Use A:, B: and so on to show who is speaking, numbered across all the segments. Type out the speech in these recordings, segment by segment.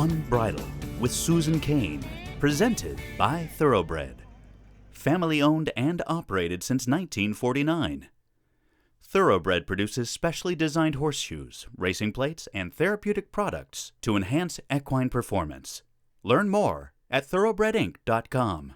A: Unbridled with Susan Kayne, presented by Thoroughbred. Family owned and operated since 1949. Thoroughbred produces specially designed horseshoes, racing plates, and therapeutic products to enhance equine performance. Learn more at thoroughbredinc.com.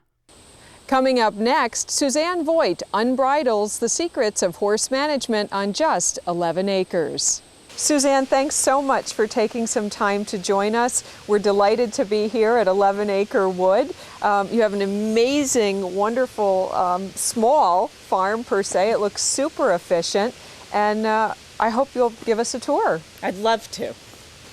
B: Coming up next, Suzanne Voigt unbridles the secrets of horse management on just 11 acres. Suzanne, thanks so much for taking some time to join us. We're delighted to be here at 11 Acre Wood. You have an amazing, wonderful, small farm per se. It looks super efficient, and I hope you'll give us a tour.
C: I'd love to.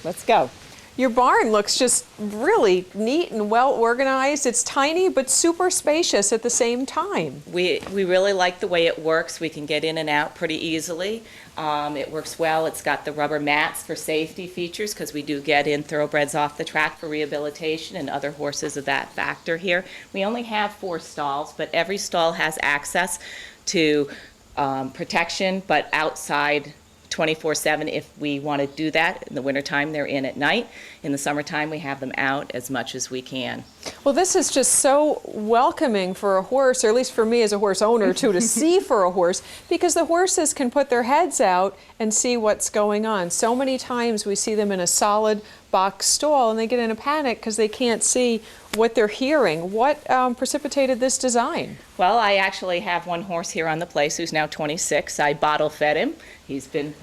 C: Let's go.
B: Your barn looks just really neat and well organized. It's tiny but super spacious at the same time.
C: We really like the way it works. We can get in and out pretty easily. It works well. It's got the rubber mats for safety features because we do get in thoroughbreds off the track for rehabilitation and other horses of that factor here. We only have 4 stalls, but every stall has access to protection, but outside 24/7 if we want to do that. In the wintertime, they're in at night. In the summertime, we have them out as much as we can.
B: Well, this is just so welcoming for a horse, or at least for me as a horse owner too, to see for a horse, because the horses can put their heads out and see what's going on. So many times we see them in a solid box stall and they get in a panic because they can't see what they're hearing. What precipitated this design?
C: Well, I actually have one horse here on the place who's now 26. I bottle fed him.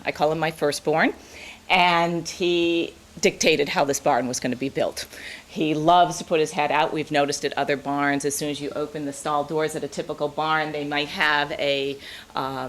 C: I call him my firstborn, and he dictated how this barn was going to be built. He loves to put his head out. We've noticed at other barns, as soon as you open the stall doors at a typical barn, they might have a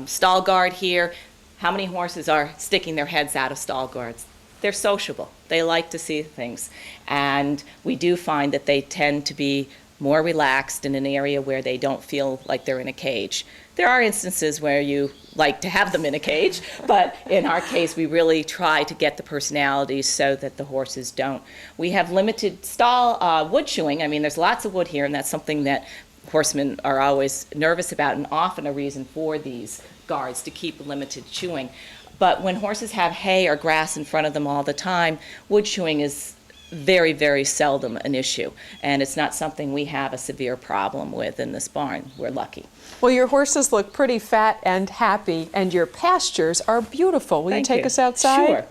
C: stall guard here. How many horses are sticking their heads out of stall guards? They're sociable. They like to see things. And we do find that they tend to be more relaxed in an area where they don't feel like they're in a cage. There are instances where you like to have them in a cage, but in our case, we really try to get the personalities so that the horses don't. We have limited stall wood chewing. I mean, there's lots of wood here, and that's something that horsemen are always nervous about, and often a reason for these guards to keep limited chewing. But when horses have hay or grass in front of them all the time, wood chewing is very, very seldom an issue, and it's not something we have a severe problem with in this barn. We're lucky.
B: Well, your horses look pretty fat and happy, and your pastures are beautiful. Will you take us outside?
C: Sure.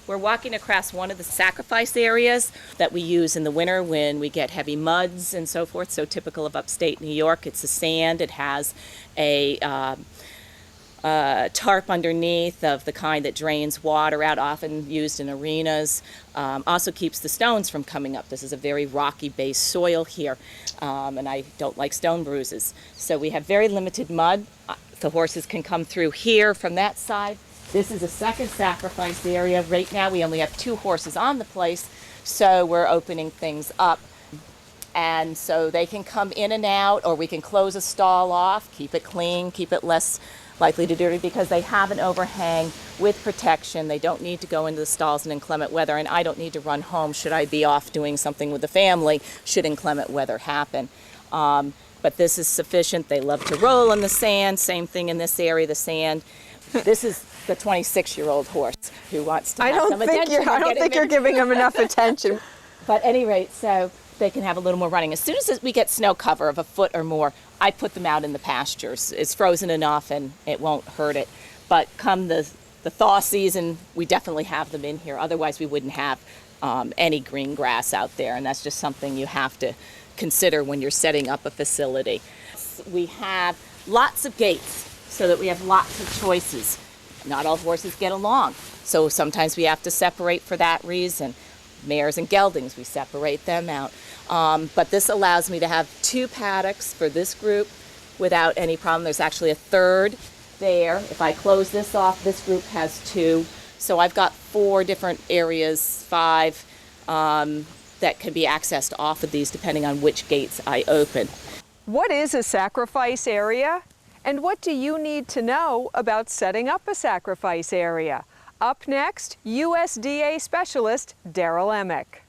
C: We're walking across one of the sacrifice areas that we use in the winter when we get heavy muds and so forth, so typical of upstate New York. It's the sand. It has a tarp underneath of the kind that drains water out, often used in arenas. Also keeps the stones from coming up. This is a very rocky based soil here, and I don't like stone bruises. So we have very limited mud. The horses can come through here from that side. This is a second sacrifice area. Right now we only have 2 horses on the place, so we're opening things up. And so they can come in and out, or we can close a stall off, keep it clean, keep it less likely to dirty, because they have an overhang with protection. They don't need to go into the stalls in inclement weather, and I don't need to run home should I be off doing something with the family should inclement weather happen. But this is sufficient. They love to roll in the sand. Same thing in this area, the sand. This is the 26-year-old horse who wants to have some attention.
B: I don't think you're giving him enough attention.
C: But at any rate, so they can have a little more running. As soon as we get snow cover of a foot or more, I put them out in the pastures. It's frozen enough and it won't hurt it. But come the thaw season, we definitely have them in here. Otherwise, we wouldn't have any green grass out there, and that's just something you have to consider when you're setting up a facility. We have lots of gates so that we have lots of choices. Not all horses get along, so sometimes we have to separate for that reason. Mares and geldings, we separate them out. But this allows me to have 2 paddocks for this group without any problem. There's actually a third there. If I close this off, this group has 2. So I've got 4 different areas, 5, that can be accessed off of these depending on which gates I open.
B: What is a sacrifice area? And what do you need to know about setting up a sacrifice area? Up next, USDA specialist Daryl Emick.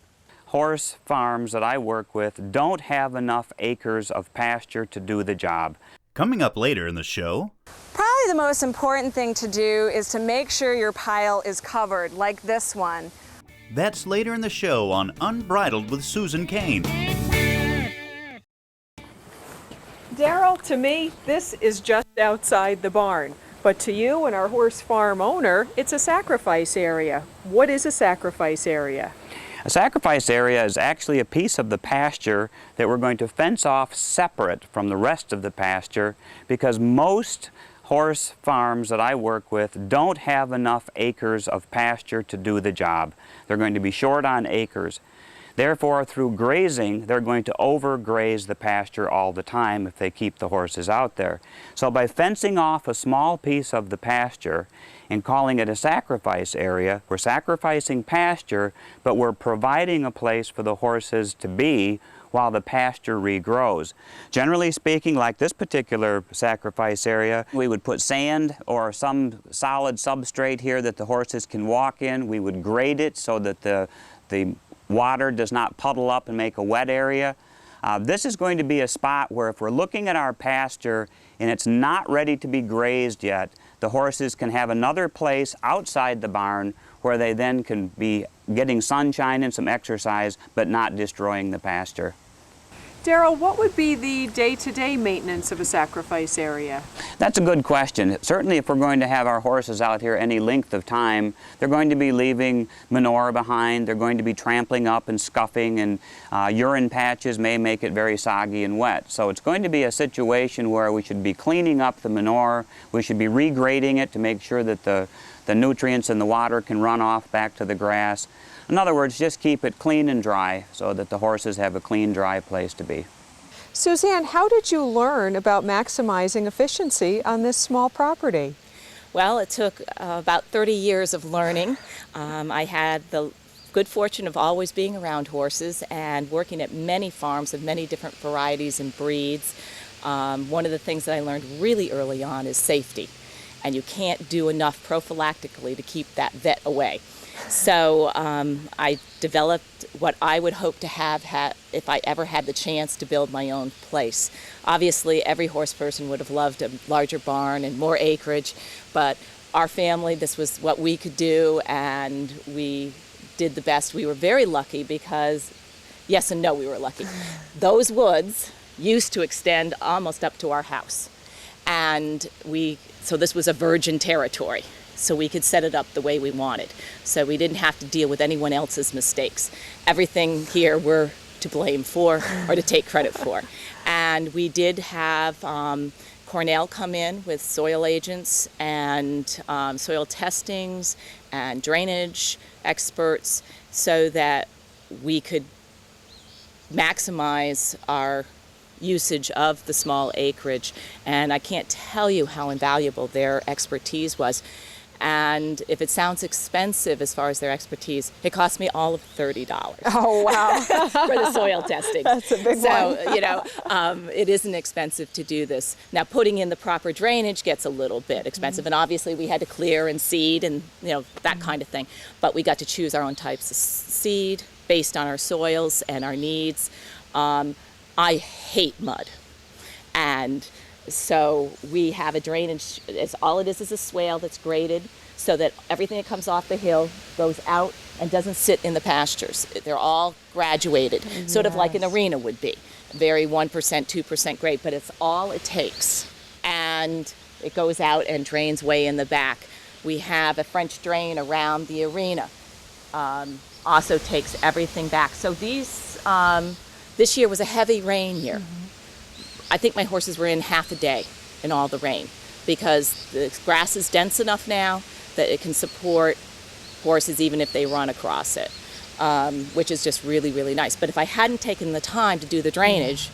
D: Horse farms that I work with don't have enough acres of pasture to do the job.
A: Coming up later in the show,
E: probably the most important thing to do is to make sure your pile is covered, like this one.
A: That's later in the show on Unbridled with Susan Kayne.
B: Daryl, to me, this is just outside the barn. But to you and our horse farm owner, it's a sacrifice area. What is a sacrifice area?
D: A sacrifice area is actually a piece of the pasture that we're going to fence off separate from the rest of the pasture, because most horse farms that I work with don't have enough acres of pasture to do the job. They're going to be short on acres. Therefore, through grazing, they're going to overgraze the pasture all the time if they keep the horses out there. So by fencing off a small piece of the pasture and calling it a sacrifice area, we're sacrificing pasture, but we're providing a place for the horses to be while the pasture regrows. Generally speaking, like this particular sacrifice area, we would put sand or some solid substrate here that the horses can walk in. We would grade it so that the water does not puddle up and make a wet area. This is going to be a spot where if we're looking at our pasture and it's not ready to be grazed yet, the horses can have another place outside the barn where they then can be getting sunshine and some exercise, but not destroying the pasture.
B: Daryl, what would be the day-to-day maintenance of a sacrifice area?
D: That's a good question. Certainly if we're going to have our horses out here any length of time, they're going to be leaving manure behind, they're going to be trampling up and scuffing, and urine patches may make it very soggy and wet. So it's going to be a situation where we should be cleaning up the manure, we should be regrading it to make sure that the nutrients in the water can run off back to the grass. In other words, just keep it clean and dry so that the horses have a clean, dry place to be.
B: Suzanne, how did you learn about maximizing efficiency on this small property?
C: Well, it took about 30 years of learning. I had the good fortune of always being around horses and working at many farms of many different varieties and breeds. One of the things that I learned really early on is safety. And you can't do enough prophylactically to keep that vet away. So I developed what I would hope to have if I ever had the chance to build my own place. Obviously, every horse person would have loved a larger barn and more acreage, but our family, this was what we could do, and we did the best. We were very lucky because, yes and no, we were lucky. Those woods used to extend almost up to our house, and so this was a virgin territory. So we could set it up the way we wanted. So we didn't have to deal with anyone else's mistakes. Everything here we're to blame for or to take credit for. And we did have Cornell come in with soil agents and soil testings and drainage experts so that we could maximize our usage of the small acreage. And I can't tell you how invaluable their expertise was. And if it sounds expensive as far as their expertise, it cost me all of $30.
B: Oh, wow.
C: For the soil testing.
B: That's a big one.
C: So, you know, it isn't expensive to do this. Now, putting in the proper drainage gets a little bit expensive, and obviously we had to clear and seed and, you know, that kind of thing. But we got to choose our own types of seed based on our soils and our needs. I hate mud. And so we have a drainage, all it is a swale that's graded so that everything that comes off the hill goes out and doesn't sit in the pastures. They're all graduated, sort of like an arena would be. Very 1%, 2% grade, but it's all it takes. And it goes out and drains way in the back. We have a French drain around the arena. Also takes everything back. So this year was a heavy rain year. I think my horses were in half a day in all the rain because the grass is dense enough now that it can support horses even if they run across it, which is just really, really nice. But if I hadn't taken the time to do the drainage,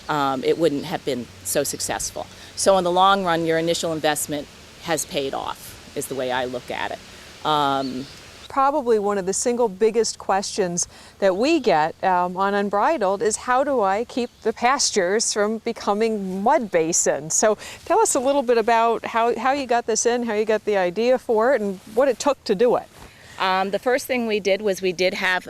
C: it wouldn't have been so successful. So in the long run, your initial investment has paid off, is the way I look at it.
B: Probably one of the single biggest questions that we get on Unbridled is how do I keep the pastures from becoming mud basins? So tell us a little bit about how you got this in, how you got the idea for it, and what it took to do it.
C: The first thing we did was we did have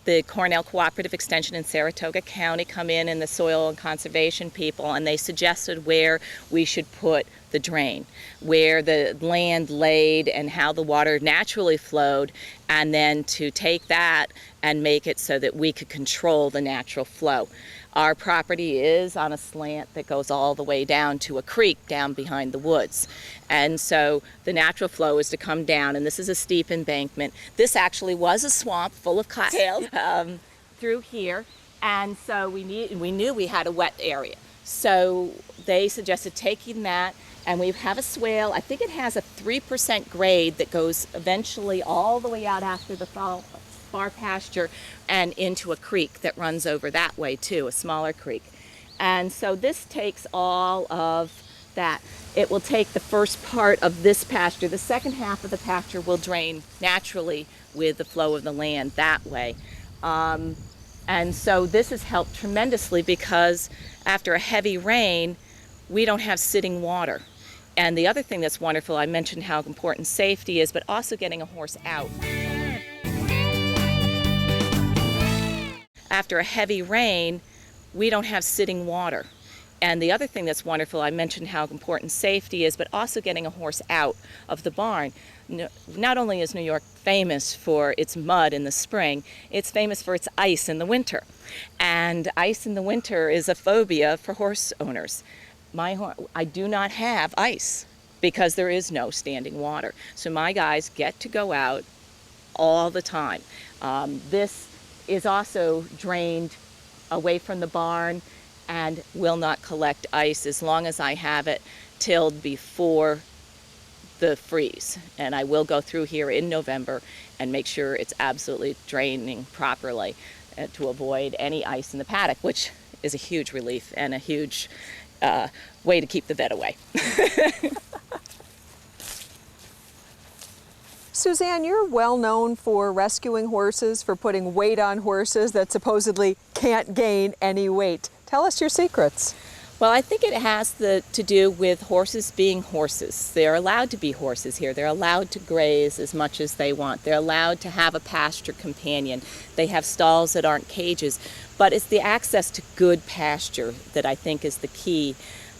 C: the Cornell Cooperative Extension in Saratoga County come in and the soil and conservation people, and they suggested where we should put the drain, where the land laid and how the water naturally flowed, and then to take that and make it so that we could control the natural flow. Our property is on a slant that goes all the way down to a creek down behind the woods. And so the natural flow is to come down, and this is a steep embankment. This actually was a swamp full of cottontails through here, and so we knew we had a wet area. So they suggested taking that, and we have a swale. I think it has a 3% grade that goes eventually all the way out after the far pasture and into a creek that runs over that way too, a smaller creek. And so this takes all of that. It will take the first part of this pasture. The second half of the pasture will drain naturally with the flow of the land that way. And so this has helped tremendously because after a heavy rain, we don't have sitting water. And the other thing that's wonderful, I mentioned how important safety is, but also getting a horse out. After a heavy rain, we don't have sitting water. And the other thing that's wonderful, I mentioned how important safety is, but also getting a horse out of the barn. Not only is New York famous for its mud in the spring, it's famous for its ice in the winter. And ice in the winter is a phobia for horse owners. I do not have ice because there is no standing water. So my guys get to go out all the time. This is also drained away from the barn and will not collect ice as long as I have it tilled before the freeze. And I will go through here in November and make sure it's absolutely draining properly to avoid any ice in the paddock, which is a huge relief and a huge way to keep the vet away.
B: Suzanne, you're well known for rescuing horses, for putting weight on horses that supposedly can't gain any weight. Tell us your secrets.
C: Well, I think it has to do with horses being horses. They're allowed to be horses here. They're allowed to graze as much as they want. They're allowed to have a pasture companion. They have stalls that aren't cages. But it's the access to good pasture that I think is the key,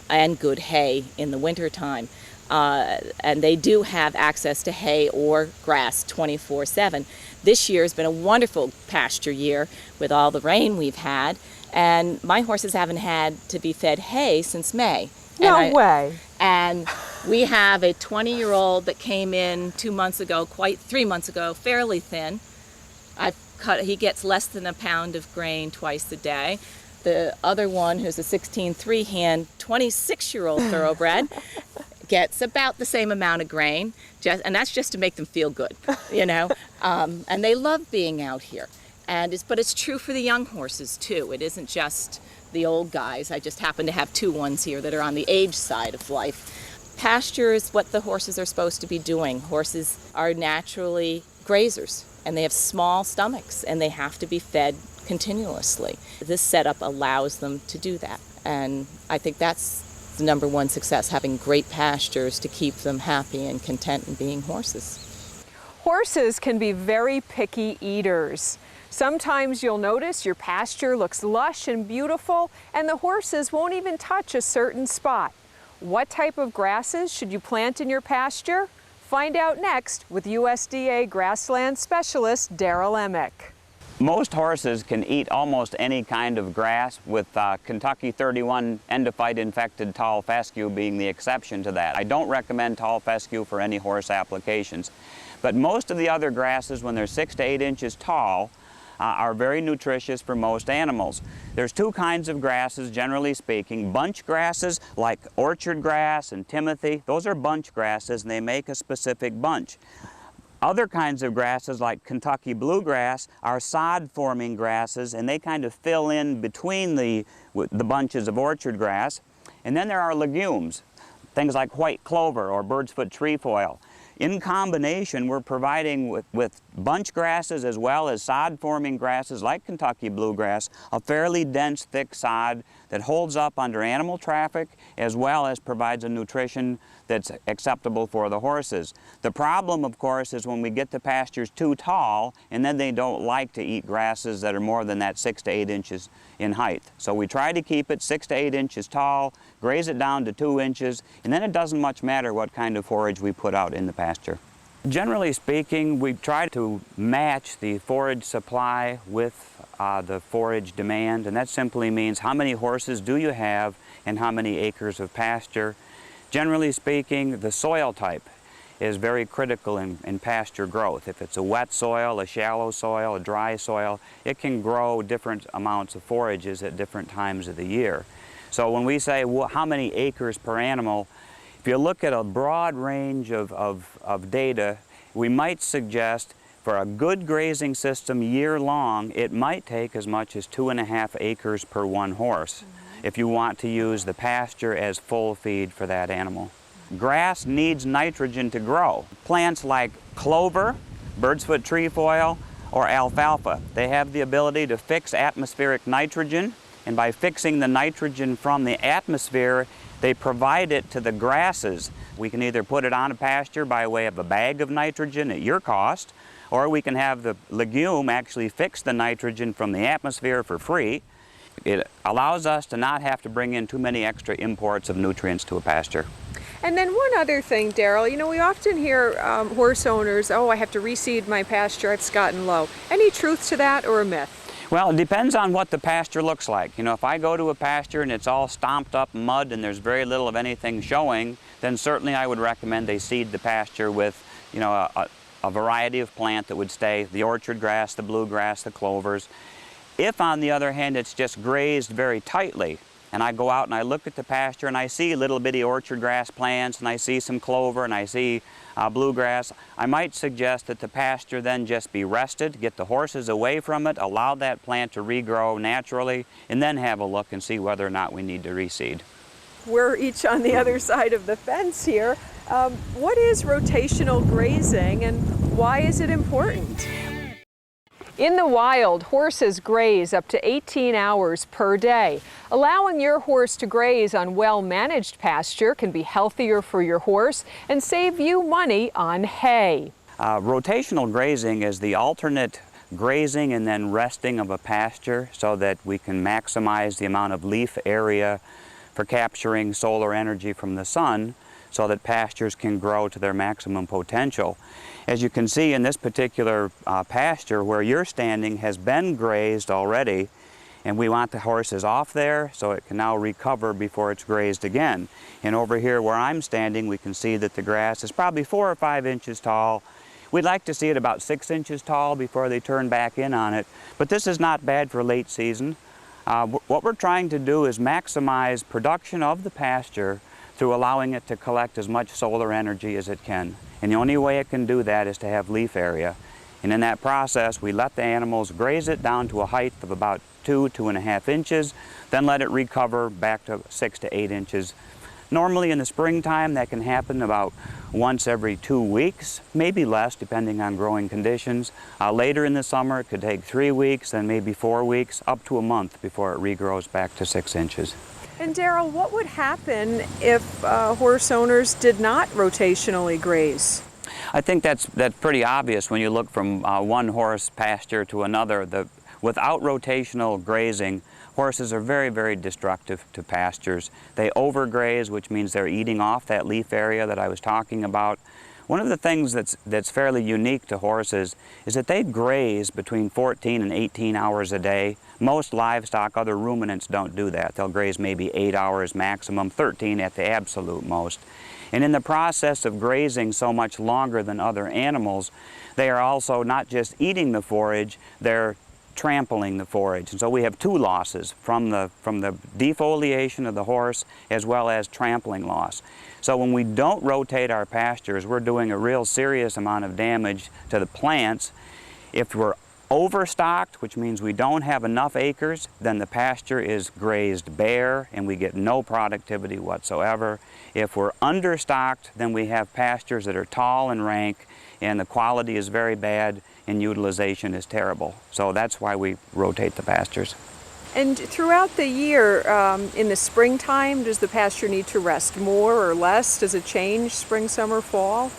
C: and good hay in the wintertime. And they do have access to hay or grass 24/7. This year has been a wonderful pasture year with all the rain we've had, and my horses haven't had to be fed hay since May.
B: No way.
C: And we have a 20-year-old that came in 3 months ago, fairly thin. He gets less than a pound of grain twice a day. The other one, who's a 16 3-hand, 26-year-old thoroughbred, gets about the same amount of grain, and that's just to make them feel good, you know. And they love being out here. But it's true for the young horses too. It isn't just the old guys. I just happen to have 2 ones here that are on the age side of life. Pasture is what the horses are supposed to be doing. Horses are naturally grazers, and they have small stomachs, and they have to be fed continuously. This setup allows them to do that, and I think that's the #1 success, having great pastures to keep them happy and content in being horses.
B: Horses can be very picky eaters. Sometimes you'll notice your pasture looks lush and beautiful, and the horses won't even touch a certain spot. What type of grasses should you plant in your pasture? Find out next with USDA grassland specialist Daryl Emick.
D: Most horses can eat almost any kind of grass, with Kentucky 31 endophyte infected tall fescue being the exception to that. I don't recommend tall fescue for any horse applications. But most of the other grasses, when they're 6 to 8 inches tall, are very nutritious for most animals. There's 2 kinds of grasses, generally speaking. Bunch grasses like orchard grass and timothy, those are bunch grasses, and they make a specific bunch. Other kinds of grasses like Kentucky bluegrass are sod-forming grasses, and they kind of fill in between the bunches of orchard grass. And then there are legumes, things like white clover or bird's foot trefoil. In combination, we're providing with bunch grasses as well as sod-forming grasses like Kentucky bluegrass, a fairly dense, thick sod that holds up under animal traffic as well as provides a nutrition that's acceptable for the horses. The problem, of course, is when we get the pastures too tall, and then they don't like to eat grasses that are more than that 6 to 8 inches in height. So we try to keep it 6 to 8 inches tall, graze it down to 2 inches, and then it doesn't much matter what kind of forage we put out in the pasture. Generally speaking, we try to match the forage supply with the forage demand, and that simply means how many horses do you have and how many acres of pasture. Generally speaking, the soil type is very critical in pasture growth. If it's a wet soil, a shallow soil, a dry soil, it can grow different amounts of forages at different times of the year. So when we say how many acres per animal, if you look at a broad range of data, we might suggest for a good grazing system year-long, it might take as much as 2.5 acres per one horse if you want to use the pasture as full feed for that animal. Grass needs nitrogen to grow. Plants like clover, bird's foot trefoil, or alfalfa, they have the ability to fix atmospheric nitrogen, and by fixing the nitrogen from the atmosphere, they provide it to the grasses. We can either put it on a pasture by way of a bag of nitrogen at your cost, or we can have the legume actually fix the nitrogen from the atmosphere for free. It allows us to not have to bring in too many extra imports of nutrients to a pasture.
B: And then one other thing, Daryl, you know, we often hear horse owners, oh, I have to reseed my pasture, it's gotten low. Any truth to that or a myth?
D: Well, it depends on what the pasture looks like. You know, if I go to a pasture and it's all stomped up mud and there's very little of anything showing, then certainly I would recommend they seed the pasture with, you know, a variety of plant that would stay, the orchard grass, the bluegrass, the clovers. If, on the other hand, it's just grazed very tightly, and I go out and I look at the pasture and I see little bitty orchard grass plants and I see some clover and I see bluegrass, I might suggest that the pasture then just be rested, get the horses away from it, allow that plant to regrow naturally, and then have a look and see whether or not we need to reseed.
B: We're each on the other side of the fence here. What is rotational grazing and why is it important? In the wild, horses graze up to 18 hours per day. Allowing your horse to graze on well-managed pasture can be healthier for your horse and save you money on hay.
D: Rotational grazing is the alternate grazing and then resting of a pasture so that we can maximize the amount of leaf area for capturing solar energy from the sun so that pastures can grow to their maximum potential. As you can see in this particular pasture where you're standing has been grazed already, and we want the horses off there so it can now recover before it's grazed again. And over here where I'm standing, we can see that the grass is probably 4 or 5 inches tall. We'd like to see it about 6 inches tall before they turn back in on it, but this is not bad for late season. What we're trying to do is maximize production of the pasture through allowing it to collect as much solar energy as it can. And the only way it can do that is to have leaf area. And in that process, we let the animals graze it down to a height of about 2.5 inches, then let it recover back to 6 to 8 inches. Normally in the springtime, that can happen about once every 2 weeks, maybe less depending on growing conditions. Later in the summer, it could take 3 weeks, then maybe 4 weeks, up to a month before it regrows back to 6 inches.
B: And Daryl, what would happen if horse owners did not rotationally graze?
D: I think that's pretty obvious when you look from one horse pasture to another. Without rotational grazing, horses are very, very destructive to pastures. They overgraze, which means they're eating off that leaf area that I was talking about. One of the things that's fairly unique to horses is that they graze between 14 and 18 hours a day. Most livestock, other ruminants, don't do that. They'll graze maybe 8 hours maximum, 13 at the absolute most. And in the process of grazing so much longer than other animals, they are also not just eating the forage, they're trampling the forage. And so we have two losses from the defoliation of the horse as well as trampling loss. So when we don't rotate our pastures, we're doing a real serious amount of damage to the plants. If we're overstocked, which means we don't have enough acres, then the pasture is grazed bare and we get no productivity whatsoever. If we're understocked, then we have pastures that are tall and rank and the quality is very bad and utilization is terrible. So that's why we rotate the pastures.
B: And throughout the year, in the springtime, does the pasture need to rest more or less? Does it change spring, summer, fall?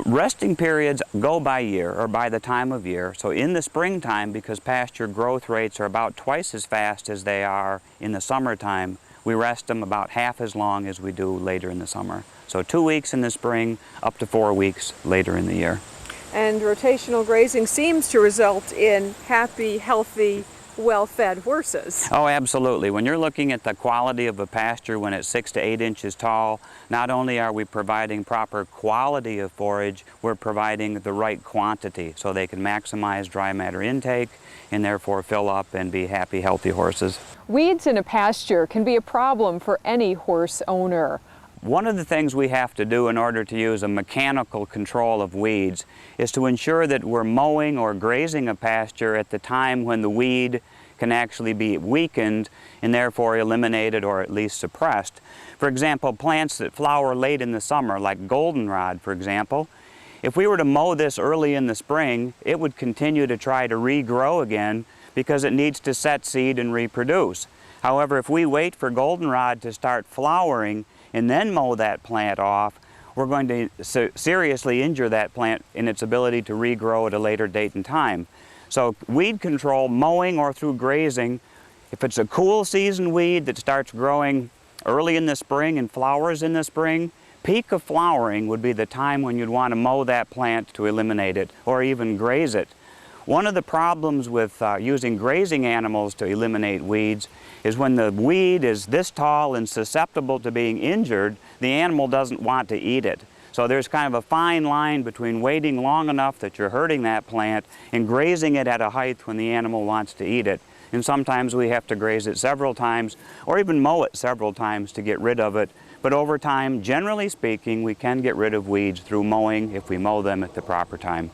D: Resting periods go by year or by the time of year. So in the springtime, because pasture growth rates are about twice as fast as they are in the summertime, we rest them about half as long as we do later in the summer. So 2 weeks in the spring, up to 4 weeks later in the year.
B: And rotational grazing seems to result in happy, healthy, well-fed horses.
D: Oh, absolutely. When you're looking at the quality of a pasture when it's 6 to 8 inches tall, not only are we providing proper quality of forage, we're providing the right quantity so they can maximize dry matter intake and therefore fill up and be happy, healthy horses.
B: Weeds in a pasture can be a problem for any horse owner.
D: One of the things we have to do in order to use a mechanical control of weeds is to ensure that we're mowing or grazing a pasture at the time when the weed can actually be weakened and therefore eliminated or at least suppressed. For example, plants that flower late in the summer, like goldenrod, for example, if we were to mow this early in the spring, it would continue to try to regrow again because it needs to set seed and reproduce. However, if we wait for goldenrod to start flowering and then mow that plant off, we're going to seriously injure that plant in its ability to regrow at a later date and time. So weed control, mowing or through grazing, if it's a cool season weed that starts growing early in the spring and flowers in the spring, peak of flowering would be the time when you'd want to mow that plant to eliminate it or even graze it. One of the problems with using grazing animals to eliminate weeds is when the weed is this tall and susceptible to being injured, the animal doesn't want to eat it. So there's kind of a fine line between waiting long enough that you're hurting that plant and grazing it at a height when the animal wants to eat it. And sometimes we have to graze it several times or even mow it several times to get rid of it. But over time, generally speaking, we can get rid of weeds through mowing if we mow them at the proper time.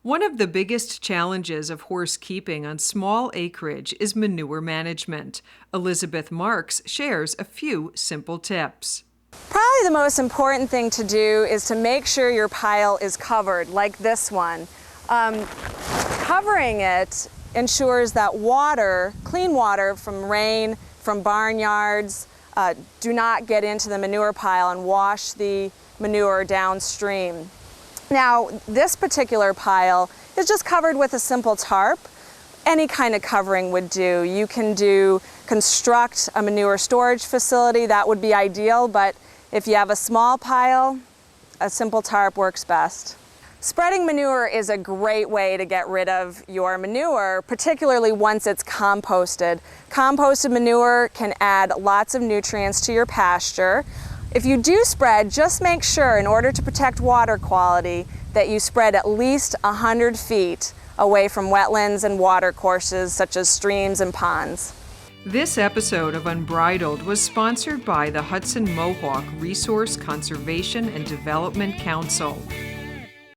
B: One of the biggest challenges of horse keeping on small acreage is manure management. Elizabeth Marks shares a few simple tips.
E: Probably the most important thing to do is to make sure your pile is covered, like this one. Covering it ensures that water, clean water from rain, from barnyards, do not get into the manure pile and wash the manure downstream. Now, this particular pile is just covered with a simple tarp. Any kind of covering would do. You can construct a manure storage facility, that would be ideal, but if you have a small pile, a simple tarp works best. Spreading manure is a great way to get rid of your manure, particularly once it's composted. Composted manure can add lots of nutrients to your pasture. If you do spread, just make sure, in order to protect water quality, that you spread at least 100 feet away from wetlands and water courses such as streams and ponds.
B: This episode of Unbridled was sponsored by the Hudson Mohawk Resource Conservation and Development Council.